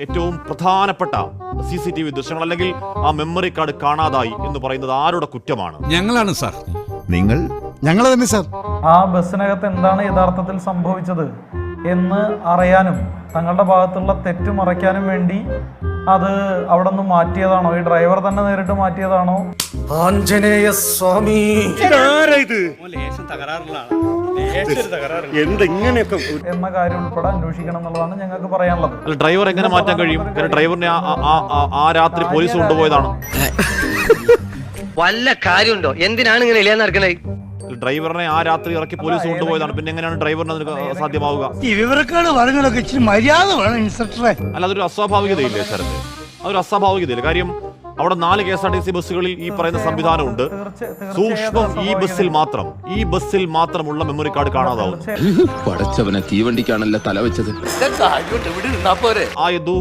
ഏറ്റവും പ്രധാനപ്പെട്ട CCTV ദൃശ്യങ്ങൾ അല്ലെങ്കിൽ ആ മെമ്മറി കാർഡ് കാണാതായി എന്ന് പറയുന്നത് ആരുടെ കുറ്റമാണ്? ഞങ്ങളാണ് സാർ. ഞങ്ങൾ തന്നെ സാർ. ആ ബസ്സിനകത്ത് എന്താണ് യഥാർത്ഥത്തിൽ സംഭവിച്ചത് എന്ന് അറിയാനും തങ്ങളുടെ ഭാഗത്തുള്ള തെറ്റ് മറയ്ക്കാനും വേണ്ടി അത് അവിടെ നിന്ന് മാറ്റിയതാണോ, ഈ ഡ്രൈവർ തന്നെ നേരിട്ട് മാറ്റിയതാണോ? ആഞ്ജനേയ സ്വാമി എന്ന കാര്യം ഉൾപ്പെടെ അന്വേഷിക്കണം എന്നുള്ളതാണ് ഞങ്ങൾക്ക് പറയാനുള്ളത്. അല്ല, ഡ്രൈവർ എങ്ങനെ മാറ്റാൻ കഴിയും? കാരണം ഡ്രൈവറിനെ ആ രാത്രി പോലീസ് കൊണ്ടുപോയതാണ്. വല്ല കാര്യമുണ്ടോ? എന്തിനാണ് ഇങ്ങനെ ഇല്ലാന്ന് നടക്കണേ? ഡ്രൈവറിനെ ആ രാത്രി ഇറക്കി പോലീസ് കൊണ്ടുപോയതാണ്. പിന്നെ എങ്ങനെയാണ് ഡ്രൈവറിന് അതിന് സാധ്യമാവുക? ഈ വിവരക്കാട് പറഞ്ഞൊക്കെ ഇച്ചിരി മര്യാദ വേണം ഇൻസ്പെക്ടറെ. അല്ല, അതൊരു അസ്വാഭാവികതയില്ലേ ശരത്? അതൊരു അസ്വാഭാവികതയില്ല. കാര്യം അവിടെ 4 KSRTC ബസ്സുകളിൽ ഈ പറയുന്ന സംവിധാനമുണ്ട്. സൂക്ഷ്മം ഈ ബസ്സിൽ മാത്രമുള്ള മെമ്മറി കാർഡ് കാണാതാവും. പടച്ചവനെ തീവണ്ടിക്കാണല്ലോ തല വെച്ചത്. ആ യദു